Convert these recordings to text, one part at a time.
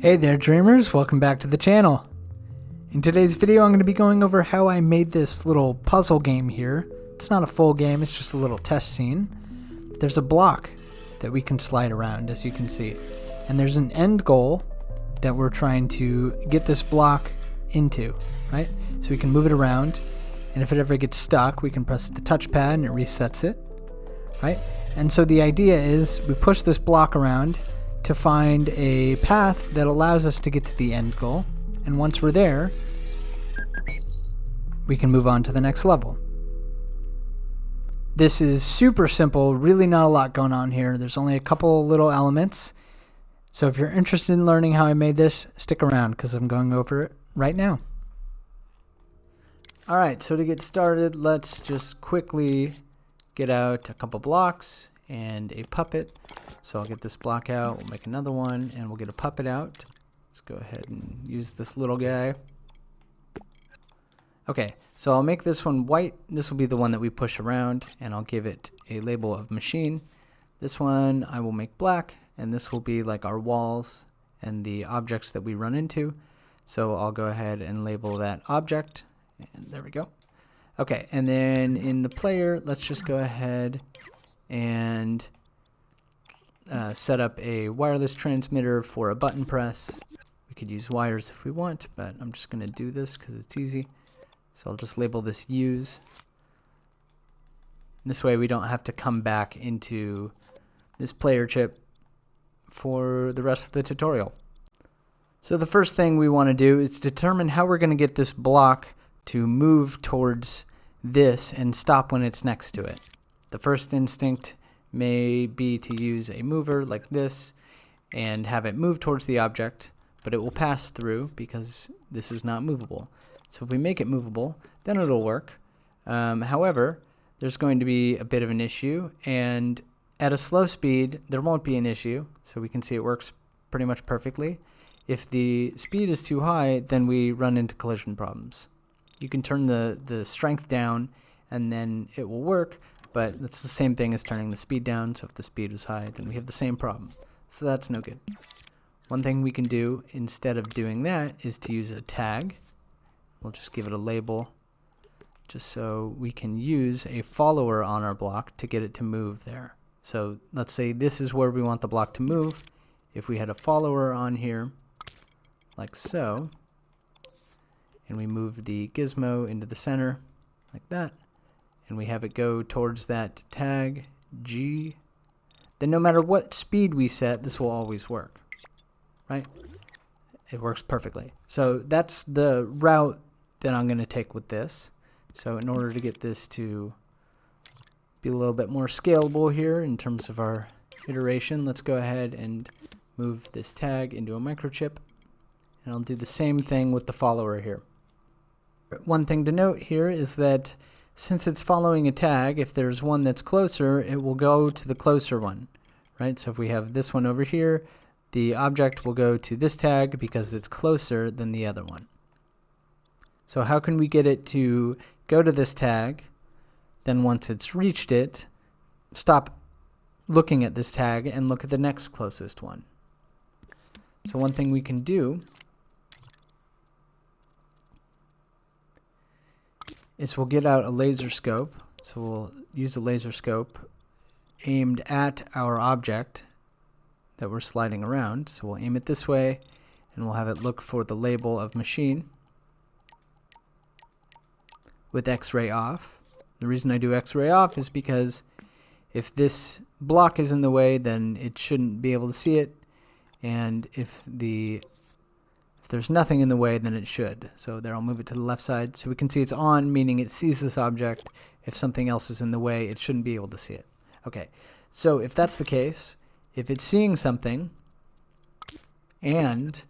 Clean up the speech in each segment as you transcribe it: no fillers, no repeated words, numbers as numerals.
Hey there dreamers, welcome back to the channel. In today's video I'm going to be going over how I made this little puzzle game here. It's not a full game, it's just a little test scene. There's a block that we can slide around, as you can see. And there's an end goal that we're trying to get this block into, right? So we can move it around, and if it ever gets stuck we can press the touchpad and it resets it, right? And so the idea is we push this block around to find a path that allows us to get to the end goal, and once we're there we can move on to the next level. This is super simple, really not a lot going on here. There's only a couple little elements, so if you're interested in learning how I made this, stick around because I'm going over it right now. Alright, so to get started, let's just quickly get out a couple blocks and a puppet. So I'll get this block out, we'll make another one, and we'll get a puppet out. Let's go ahead and use this little guy. Okay, so I'll make this one white. This will be the one that we push around, and I'll give it a label of machine. This one I will make black, and this will be like our walls and the objects that we run into. So I'll go ahead and label that object, and there we go. Okay, and then in the player, let's just go ahead and set up a wireless transmitter for a button press. We could use wires if we want, but I'm just going to do this because it's easy. So I'll just label this use. This way we don't have to come back into this player chip for the rest of the tutorial. So the first thing we want to do is determine how we're going to get this block to move towards this and stop when it's next to it. The first instinct may be to use a mover like this and have it move towards the object, but it will pass through because this is not movable. So if we make it movable, then it'll work. However, there's going to be a bit of an issue, and at a slow speed there won't be an issue, so we can see it works pretty much perfectly. If the speed is too high, then we run into collision problems. You can turn the strength down and then it will work, but it's the same thing as turning the speed down, so if the speed is high then we have the same problem. So that's no good. One thing we can do instead of doing that is to use a tag. We'll just give it a label just so we can use a follower on our block to get it to move there. So let's say this is where we want the block to move. If we had a follower on here like so, and we move the gizmo into the center like that, and we have it go towards that tag G, then no matter what speed we set, this will always work, right? It works perfectly. So that's the route that I'm going to take with this. So in order to get this to be a little bit more scalable here in terms of our iteration, let's go ahead and move this tag into a microchip, and I'll do the same thing with the follower here. One thing to note here is that since it's following a tag, if there's one that's closer, it will go to the closer one, right? So if we have this one over here, the object will go to this tag because it's closer than the other one. So how can we get it to go to this tag, then once it's reached it, stop looking at this tag and look at the next closest one? So one thing we can do is we'll get out a laser scope. So we'll use a laser scope aimed at our object that we're sliding around. So we'll aim it this way and we'll have it look for the label of machine with X-ray off. The reason I do X-ray off is because if this block is in the way, then it shouldn't be able to see it, and if there's nothing in the way, then it should. So there, I'll move it to the left side so we can see it's on, meaning it sees this object. If something else is in the way, it shouldn't be able to see it. Okay, so if that's the case, if it's seeing something and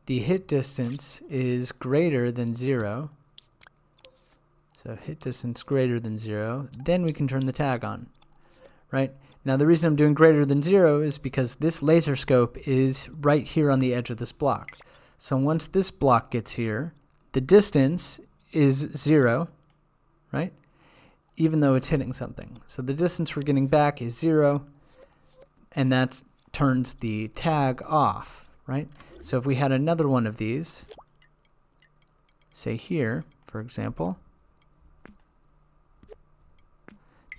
the hit distance is greater than 0, so hit distance greater than 0, then we can turn the tag on, right? Now the reason I'm doing greater than 0 is because this laser scope is right here on the edge of this block. So once this block gets here, the distance is 0, right? Even though it's hitting something. So the distance we're getting back is 0, and that turns the tag off, right? So if we had another one of these, say here, for example,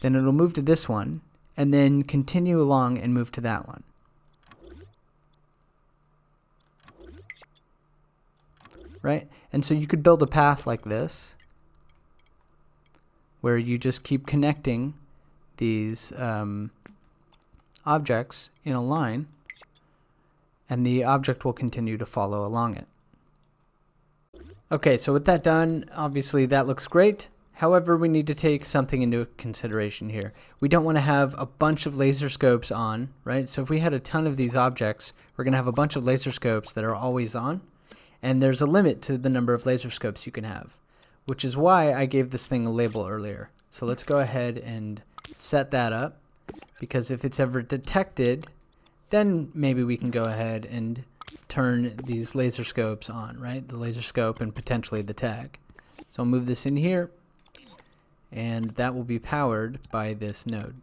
then it'll move to this one and then continue along and move to that one. Right? And so you could build a path like this where you just keep connecting these objects in a line, and the object will continue to follow along it. Okay, so with that done, obviously that looks great. However, we need to take something into consideration here. We don't want to have a bunch of laser scopes on, right? So if we had a ton of these objects, we're going to have a bunch of laser scopes that are always on, and there's a limit to the number of laser scopes you can have, which is why I gave this thing a label earlier. So let's go ahead and set that up, because if it's ever detected, then maybe we can go ahead and turn these laser scopes on, right? The laser scope and potentially the tag. So I'll move this in here, and that will be powered by this node,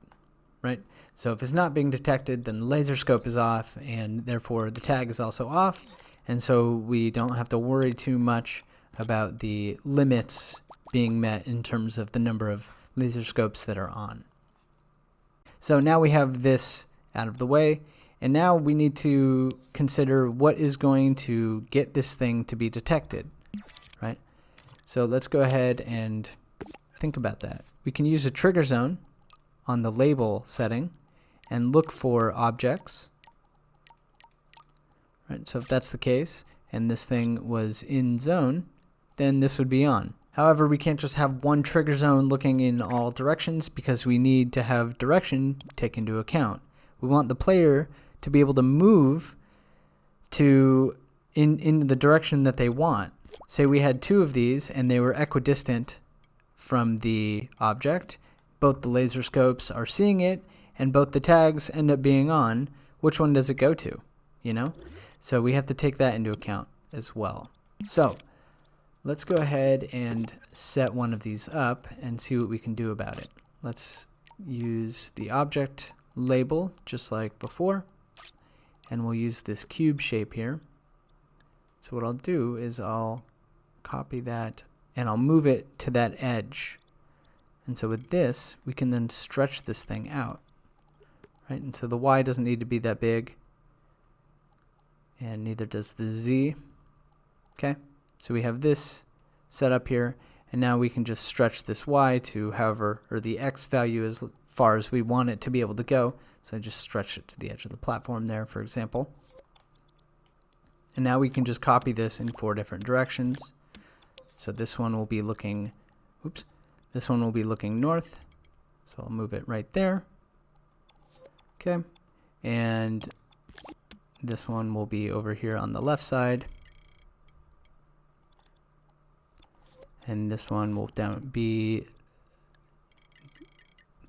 right? So if it's not being detected, then the laser scope is off, and therefore the tag is also off, and so we don't have to worry too much about the limits being met in terms of the number of laser scopes that are on. So now we have this out of the way, and now we need to consider what is going to get this thing to be detected, right? So let's go ahead and think about that. We can use a trigger zone on the label setting and look for objects, right? So if that's the case and this thing was in zone, then this would be on. However, we can't just have one trigger zone looking in all directions, because we need to have direction taken into account. We want the player to be able to move in the direction that they want. Say we had two of these and they were equidistant from the object. Both the laser scopes are seeing it and both the tags end up being on. Which one does it go to? You know? So we have to take that into account as well. So let's go ahead and set one of these up and see what we can do about it. Let's use the object label just like before, and we'll use this cube shape here. So what I'll do is I'll copy that and I'll move it to that edge. And so with this, we can then stretch this thing out, right? And so the Y doesn't need to be that big, and neither does the Z. Okay, so we have this set up here, and now we can just stretch this Y to however, or the X value as far as we want it to be able to go. So just stretch it to the edge of the platform there, for example. And now we can just copy this in 4 different directions. So this one will be looking, this one will be looking north. So I'll move it right there. Okay, and this one will be over here on the left side. And this one will be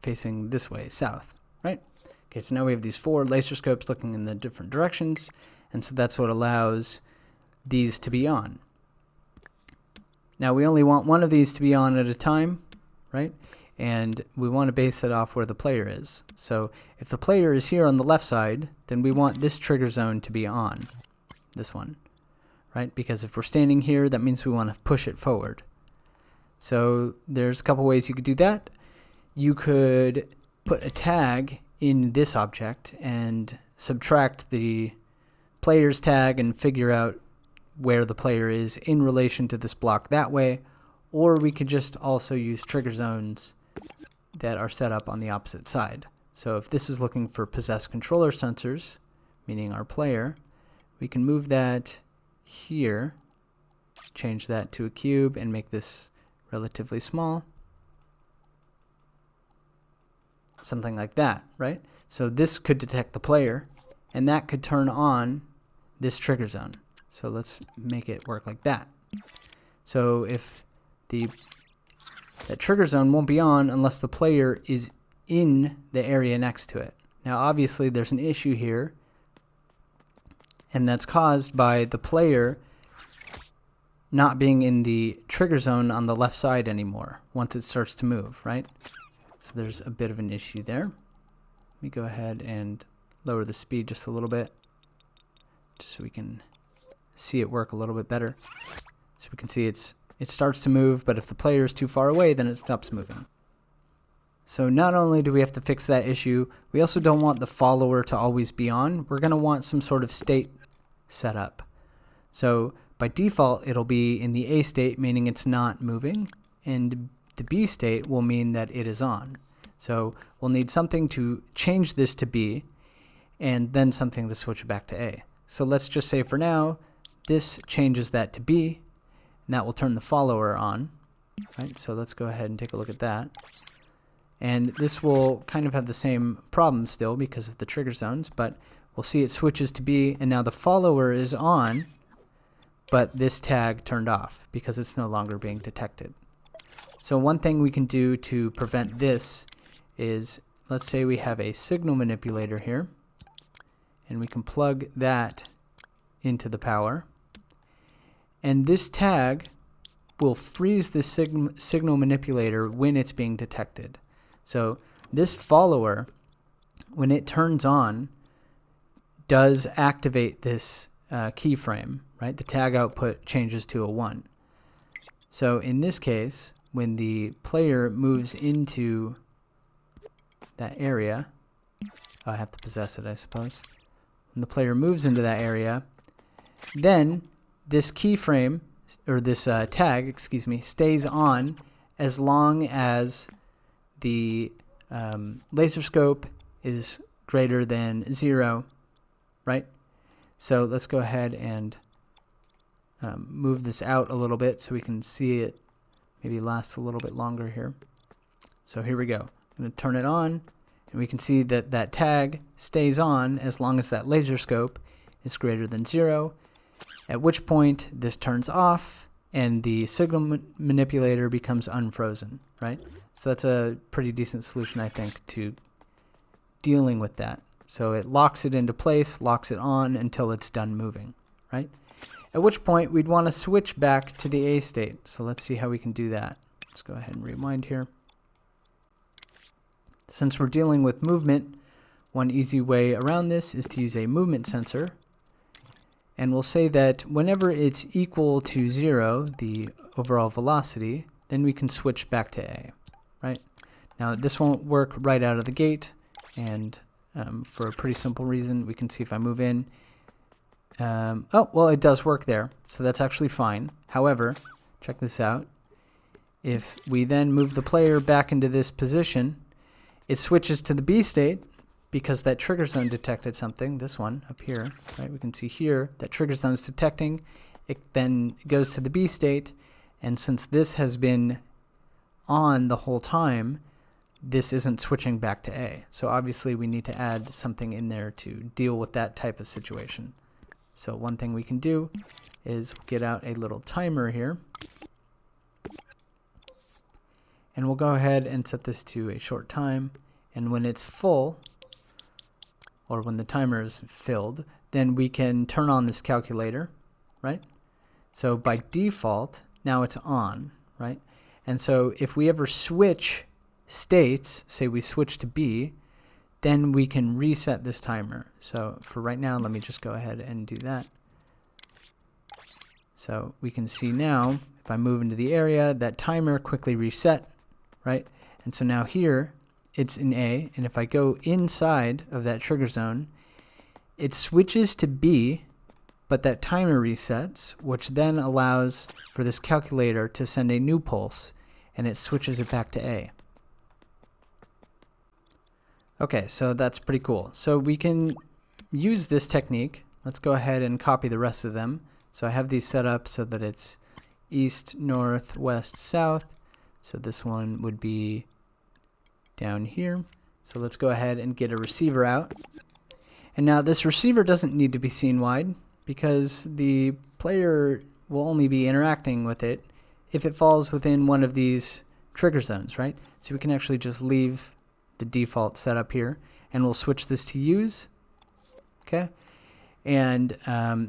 facing this way, south, right? Okay, so now we have these 4 laser scopes looking in the different directions, and so that's what allows these to be on. Now we only want one of these to be on at a time, right? And we want to base it off where the player is. So if the player is here on the left side, then we want this trigger zone to be on, this one, right? Because if we're standing here, that means we want to push it forward. So there's a couple ways you could do that. You could put a tag in this object and subtract the player's tag and figure out where the player is in relation to this block that way, or we could just also use trigger zones that are set up on the opposite side. So if this is looking for possessed controller sensors, meaning our player, we can move that here, change that to a cube, and make this relatively small. Something like that, right? So this could detect the player, and that could turn on this trigger zone. So let's make it work like that. So if that trigger zone won't be on unless the player is in the area next to it. Now obviously there's an issue here, and that's caused by the player not being in the trigger zone on the left side anymore once it starts to move, right? So there's a bit of an issue there. Let me go ahead and lower the speed just a little bit, just so we can see it work a little bit better. So we can see it starts to move, but if the player is too far away, then it stops moving. So not only do we have to fix that issue, we also don't want the follower to always be on. We're going to want some sort of state set up. So by default, it'll be in the A state, meaning it's not moving, and the B state will mean that it is on. So we'll need something to change this to B, and then something to switch it back to A. So let's just say for now, this changes that to B, and that will turn the follower on. Right? So let's go ahead and take a look at that. And this will kind of have the same problem still because of the trigger zones, but we'll see it switches to B, and now the follower is on, but this tag turned off because it's no longer being detected. So one thing we can do to prevent this is, let's say we have a signal manipulator here, and we can plug that into the power. And this tag will freeze the signal manipulator when it's being detected. So this follower, when it turns on, does activate this keyframe, right? The tag output changes to a 1. So in this case, when the player moves into that area, I have to possess it, I suppose. When the player moves into that area, then this keyframe, or this tag, excuse me, stays on as long as the laser scope is greater than 0, right? So let's go ahead and move this out a little bit so we can see it maybe lasts a little bit longer here. So here we go. I'm going to turn it on, and we can see that that tag stays on as long as that laser scope is greater than 0, at which point this turns off and the signal manipulator becomes unfrozen, right? So that's a pretty decent solution, I think, to dealing with that. So it locks it into place, locks it on until it's done moving, right? At which point we'd want to switch back to the A state. So let's see how we can do that. Let's go ahead and rewind here. Since we're dealing with movement, one easy way around this is to use a movement sensor. And we'll say that whenever it's equal to 0, the overall velocity, then we can switch back to A, right? Now this won't work right out of the gate, and for a pretty simple reason. We can see if I move in. Oh, well, it does work there, so that's actually fine. However, check this out. If we then move the player back into this position, it switches to the B state because that trigger zone detected something, this one up here, right? We can see here that trigger zone is detecting. It then goes to the B state, and since this has been on the whole time, this isn't switching back to A. So obviously we need to add something in there to deal with that type of situation. So one thing we can do is get out a little timer here. And we'll go ahead and set this to a short time. And when it's full, or when the timer is filled, then we can turn on this calculator, right? So by default, now it's on, right? And so if we ever switch states, say we switch to B, then we can reset this timer. So for right now, let me just go ahead and do that. So we can see now, if I move into the area, that timer quickly reset, right? And so now here, it's in A, and if I go inside of that trigger zone, it switches to B, but that timer resets, which then allows for this calculator to send a new pulse, and it switches it back to A. Okay, so that's pretty cool. So we can use this technique. Let's go ahead and copy the rest of them. So I have these set up so that it's east, north, west, south. So this one would be down here. So let's go ahead and get a receiver out. And now this receiver doesn't need to be seen wide because the player will only be interacting with it if it falls within one of these trigger zones, right? So we can actually just leave the default setup here, and we'll switch this to use. Okay, and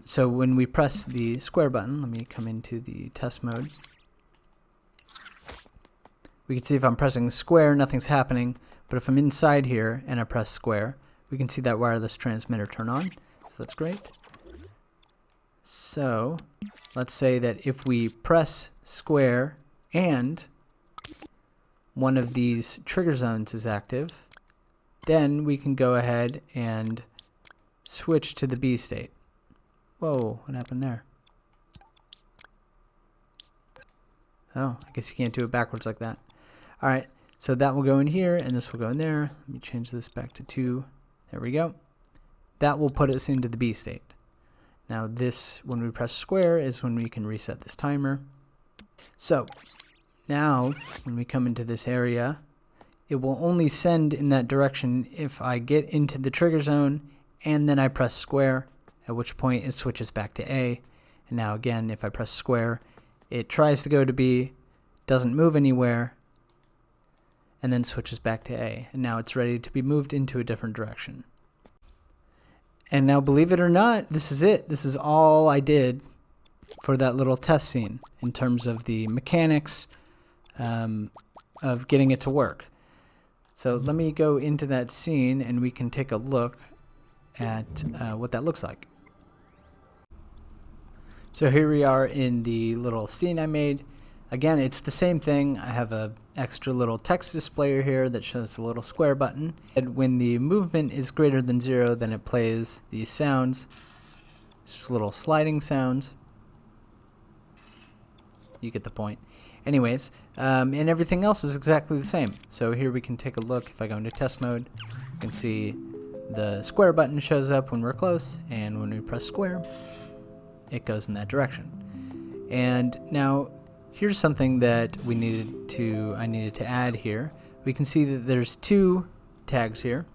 so when we press the square button, let me come into the test mode. We can see if I'm pressing square, nothing's happening, but if I'm inside here and I press square, we can see that wireless transmitter turn on. So that's great. So let's say that if we press square and one of these trigger zones is active, then we can go ahead and switch to the B state. Whoa, what happened there? Oh, I guess you can't do it backwards like that. Alright, so that will go in here and this will go in there. Let me change this back to 2. There we go. That will put us into the B state. Now this, when we press square, is when we can reset this timer. So now when we come into this area, it will only send in that direction if I get into the trigger zone and then I press square, at which point it switches back to A. And now again, if I press square, it tries to go to B, doesn't move anywhere, and then switches back to A. And now it's ready to be moved into a different direction. And now, believe it or not, this is it. This is all I did for that little test scene in terms of the mechanics of getting it to work. So let me go into that scene and we can take a look at what that looks like. So here we are in the little scene I made. Again, it's the same thing. I have a extra little text displayer here that shows the little square button. And when the movement is greater than 0, then it plays these sounds. Just little sliding sounds. You get the point. Anyways, and everything else is exactly the same. So here we can take a look. If I go into test mode, you can see the square button shows up when we're close, and when we press square, it goes in that direction. And now here's something that I needed to add here. We can see that there's 2 tags here,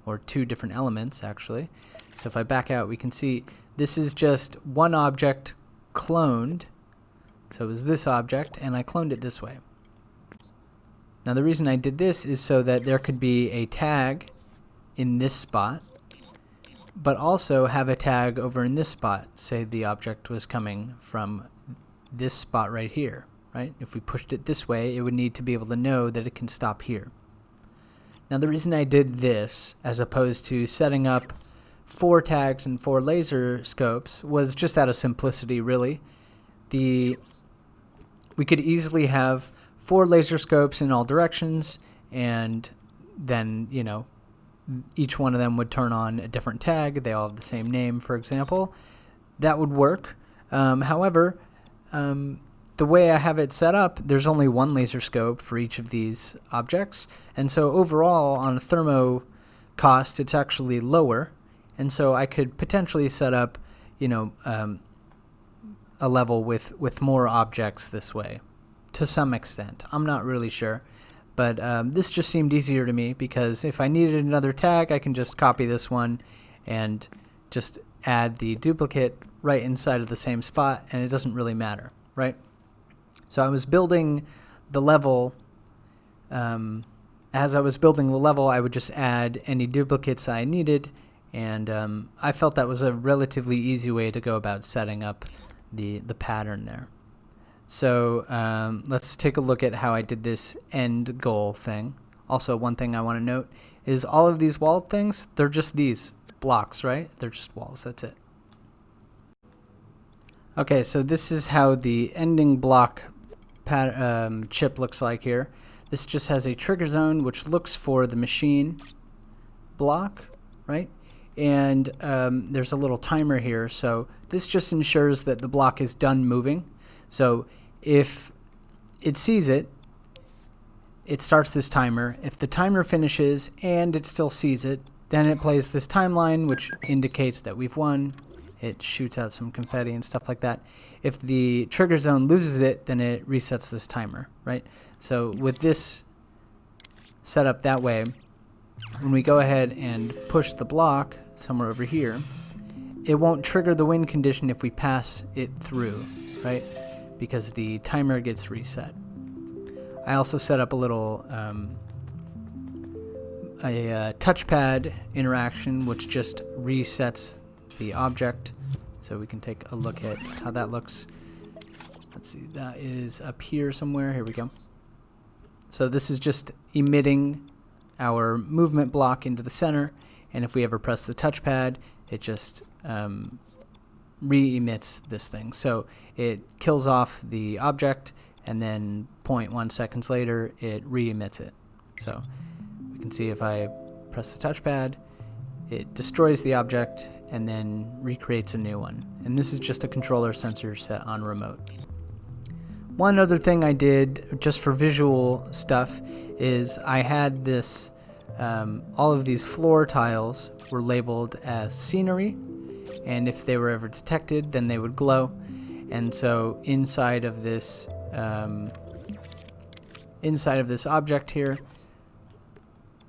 or 2 different elements actually. So if I back out, we can see this is just one object cloned. So it was this object, and I cloned it this way. Now the reason I did this is so that there could be a tag in this spot, but also have a tag over in this spot. Say the object was coming from this spot right here, right? If we pushed it this way, it would need to be able to know that it can stop here. Now the reason I did this, as opposed to setting up 4 tags and 4 laser scopes, was just out of simplicity, really. We could easily have 4 laser scopes in all directions, and then, you know, each one of them would turn on a different tag. They all have the same name, for example. That would work. However, the way I have it set up, there's only 1 laser scope for each of these objects, and so overall on a thermo cost it's actually lower, and so I could potentially set up, you know, a level with more objects this way to some extent. I'm not really sure, but this just seemed easier to me, because if I needed another tag, I can just copy this one and just add the duplicate right inside of the same spot, and it doesn't really matter, right? So I was building the level. As I was building the level, I would just add any duplicates I needed, and I felt that was a relatively easy way to go about setting up the pattern there. So let's take a look at how I did this end goal thing. Also, one thing I want to note is all of these wall things, they're just these blocks, right? They're just walls, that's it. Okay, so this is how the ending block chip looks like here. This just has a trigger zone which looks for the machine block, right? And there's a little timer here, so this just ensures that the block is done moving. So if it sees it, it starts this timer. If the timer finishes and it still sees it, then it plays this timeline which indicates that we've won. It shoots out some confetti and stuff like that. If the trigger zone loses it, then it resets this timer, right? So with this set up that way, when we go ahead and push the block somewhere over here, it won't trigger the win condition if we pass it through, right? Because the timer gets reset. I also set up a little touchpad interaction which just resets the object, so we can take a look at how that looks. Let's see, that is up here somewhere. Here we go. So this is just emitting our movement block into the center, and if we ever press the touchpad, it just re-emits this thing. So it kills off the object, and then 0.1 seconds later it re-emits it. So we can see if I press the touchpad, it destroys the object and then recreates a new one. And this is just a controller sensor set on remote. One other thing I did just for visual stuff is I had this, all of these floor tiles were labeled as scenery, and if they were ever detected, then they would glow. And so inside of this object here,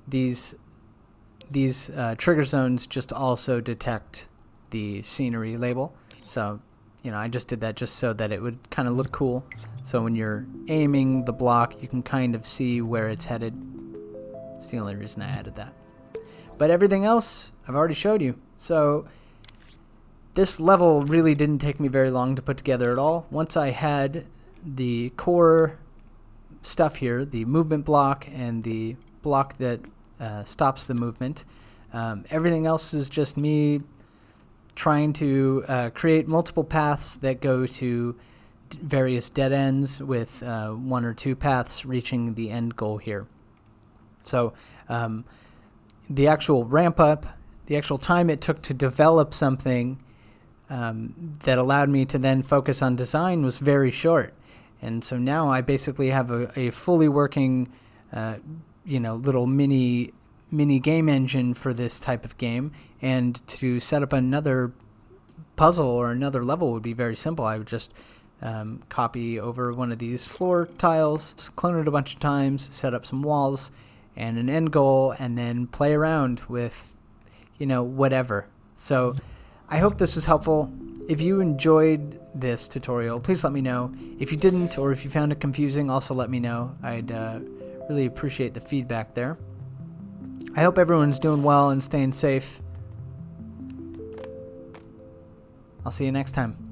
these trigger zones just also detect the scenery label. So, you know, I just did that just so that it would kind of look cool. So when you're aiming the block, you can kind of see where it's headed. It's the only reason I added that. But everything else I've already showed you. So this level really didn't take me very long to put together at all. Once I had the core stuff here, the movement block and the block that stops the movement, everything else is just me trying to create multiple paths that go to various dead ends, with 1 or 2 paths reaching the end goal here. So the actual ramp up, the actual time it took to develop something that allowed me to then focus on design was very short. And so now I basically have a fully working little mini game engine for this type of game, and to set up another puzzle or another level would be very simple. I would just copy over one of these floor tiles, clone it a bunch of times, set up some walls and an end goal, and then play around with, whatever. So I hope this was helpful. If you enjoyed this tutorial, please let me know. If you didn't, or if you found it confusing, also let me know. I'd really appreciate the feedback there. I hope everyone's doing well and staying safe. I'll see you next time.